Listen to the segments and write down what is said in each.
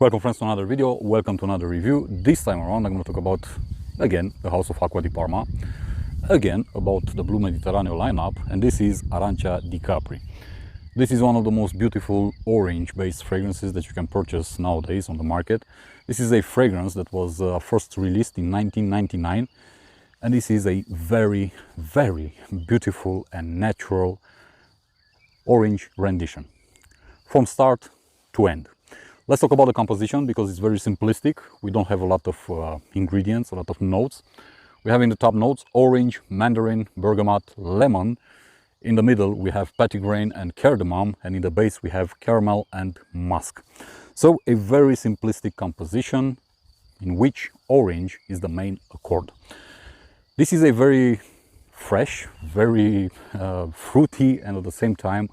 Welcome friends to another video, welcome to another review. This time around I'm going to talk about, again, the house of Acqua di Parma. Again, about the Blue Mediterraneo lineup, and this is Arancia di Capri. This is one of the most beautiful orange-based fragrances that you can purchase nowadays on the market. This is a fragrance that was first released in 1999, and this is a very, very beautiful and natural orange rendition, from start to end. Let's talk about the composition because it's very simplistic. We don't have a lot of ingredients, a lot of notes. We have in the top notes orange, mandarin, bergamot, lemon. In the middle we have petitgrain and cardamom, and in the base we have caramel and musk. So a very simplistic composition in which orange is the main accord. This is a very fresh, very fruity, and at the same time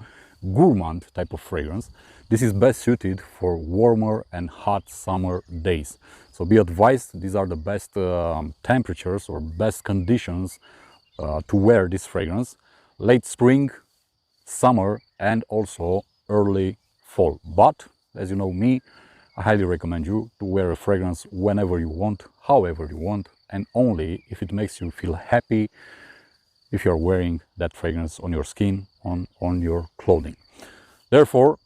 gourmand type of fragrance. This is best suited for warmer and hot summer days. So be advised, these are the best temperatures or best conditions to wear this fragrance. Late spring, summer, and also early fall. But as you know me, I highly recommend you to wear a fragrance whenever you want, however you want, and only if it makes you feel happy if you're wearing that fragrance on your skin, on your clothing. Therefore,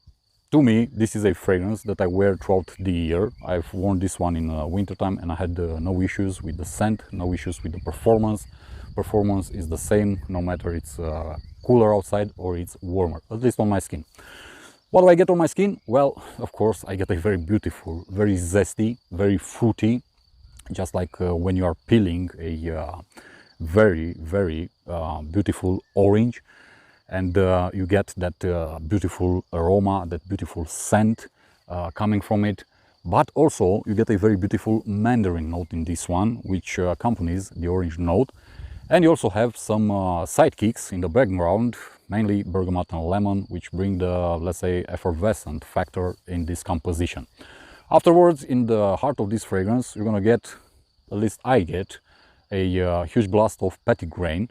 to me, this is a fragrance that I wear throughout the year. I've worn this one in winter time and I had no issues with the scent, no issues with the performance. Performance is the same no matter it's cooler outside or it's warmer, at least on my skin. What do I get on my skin? Well, of course, I get a very beautiful, very zesty, very fruity, just like when you are peeling a very, very beautiful orange. And you get that beautiful aroma, that beautiful scent coming from it. But also you get a very beautiful mandarin note in this one, which accompanies the orange note. And you also have some sidekicks in the background, mainly bergamot and lemon, which bring the, let's say, effervescent factor in this composition. Afterwards, in the heart of this fragrance, you're gonna get, at least I get, a huge blast of petitgrain.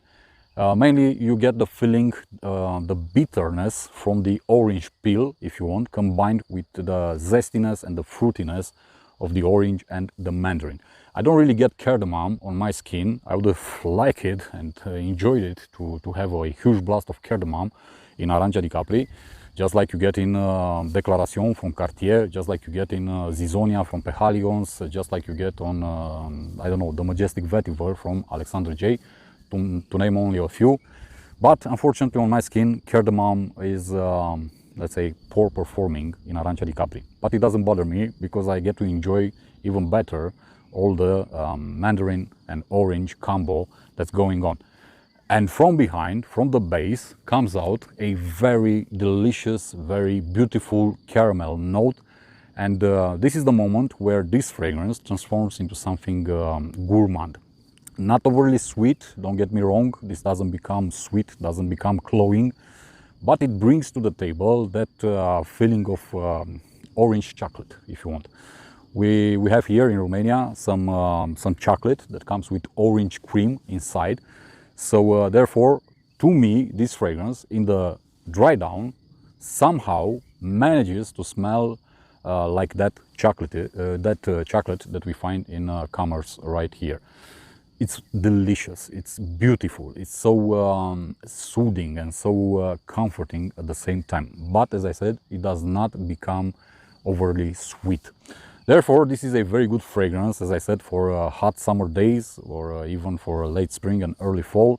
Mainly you get the feeling, the bitterness from the orange peel, if you want, combined with the zestiness and the fruitiness of the orange and the mandarin. I don't really get cardamom on my skin. I would have liked it and enjoyed it to have a huge blast of cardamom in Arancia di Capri, just like you get in Declaration from Cartier, just like you get in Zizonia from Pehaligons, just like you get on, I don't know, the Majestic Vetiver from Alexander J. To name only a few. But unfortunately on my skin, cardamom is, let's say, poor performing in Arancia di Capri. But it doesn't bother me because I get to enjoy even better all the mandarin and orange combo that's going on. And from behind, from the base, comes out a very delicious, very beautiful caramel note. And this is the moment where this fragrance transforms into something gourmand. Not overly sweet, don't get me wrong, this doesn't become sweet, doesn't become cloying, but it brings to the table that feeling of orange chocolate, if you want. We have here in Romania some chocolate that comes with orange cream inside. So therefore, to me, this fragrance in the dry down somehow manages to smell like that chocolate that we find in commerce right here. It's delicious, it's beautiful, it's so soothing and so comforting at the same time. But as I said, it does not become overly sweet. Therefore, this is a very good fragrance, as I said, for hot summer days or even for late spring and early fall.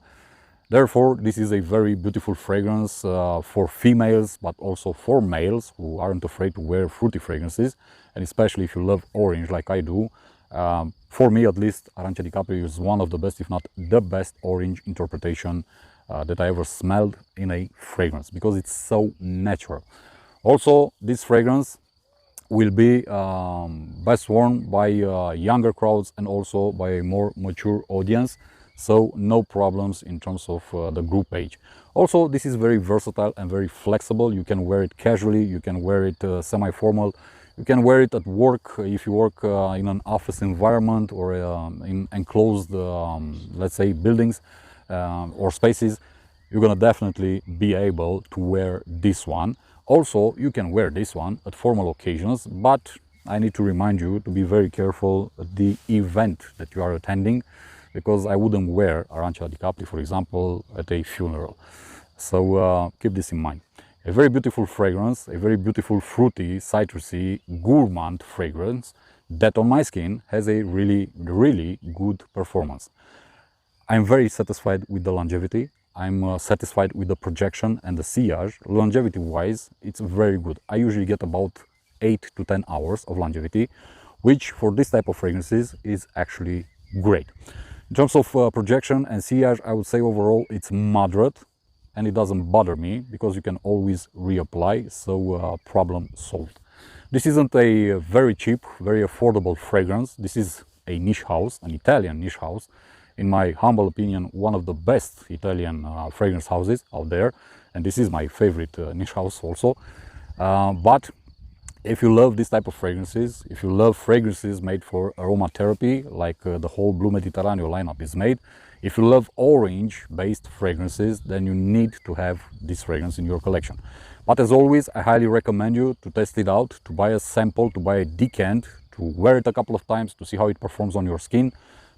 Therefore, this is a very beautiful fragrance for females, but also for males who aren't afraid to wear fruity fragrances. And especially if you love orange like I do. For me, at least, Arancia di Capri is one of the best, if not the best, orange interpretation that I ever smelled in a fragrance, because it's so natural. Also, this fragrance will be best worn by younger crowds and also by a more mature audience, so no problems in terms of the group age. Also, this is very versatile and very flexible. You can wear it casually, you can wear it semi-formal. You can wear it at work if you work in an office environment or in enclosed, let's say, buildings or spaces. You're gonna definitely be able to wear this one. Also, you can wear this one at formal occasions, but I need to remind you to be very careful at the event that you are attending, because I wouldn't wear Arancia di Capri, for example, at a funeral. So keep this in mind. A very beautiful fragrance, a very beautiful fruity, citrusy, gourmand fragrance that on my skin has a really, really good performance. I'm very satisfied with the longevity. I'm satisfied with the projection and the sillage. Longevity wise, it's very good. I usually get about 8 to 10 hours of longevity, which for this type of fragrances is actually great. In terms of projection and sillage, I would say overall it's moderate, and it doesn't bother me because you can always reapply, so problem solved. This isn't a very cheap, very affordable fragrance. This is a niche house, an Italian niche house. In my humble opinion, one of the best Italian fragrance houses out there, and this is my favorite niche house also. But if you love this type of fragrances, if you love fragrances made for aromatherapy, like the whole Blue Mediterraneo lineup is made, if you love orange-based fragrances, then you need to have this fragrance in your collection. But as always, I highly recommend you to test it out, to buy a sample, to buy a decant, to wear it a couple of times, to see how it performs on your skin,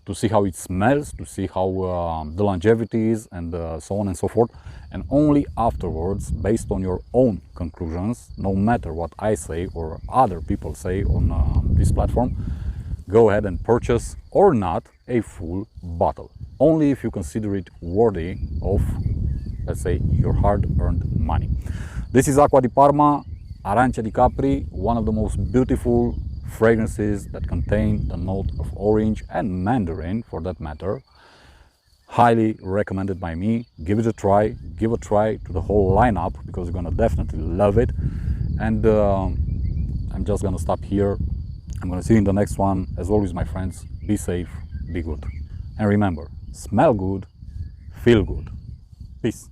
to see how it smells, to see how the longevity is, and so on and so forth. And only afterwards, based on your own conclusions, no matter what I say or other people say on this platform, go ahead and purchase or not a full bottle. Only if you consider it worthy of, let's say, your hard-earned money. This is Acqua di Parma, Arancia di Capri, one of the most beautiful fragrances that contain the note of orange and mandarin, for that matter. Highly recommended by me. Give it a try. Give a try to the whole lineup, because you're gonna definitely love it. And I'm just gonna stop here. I'm gonna see you in the next one. As always, my friends, be safe, be good, and remember, smell good, feel good. Peace.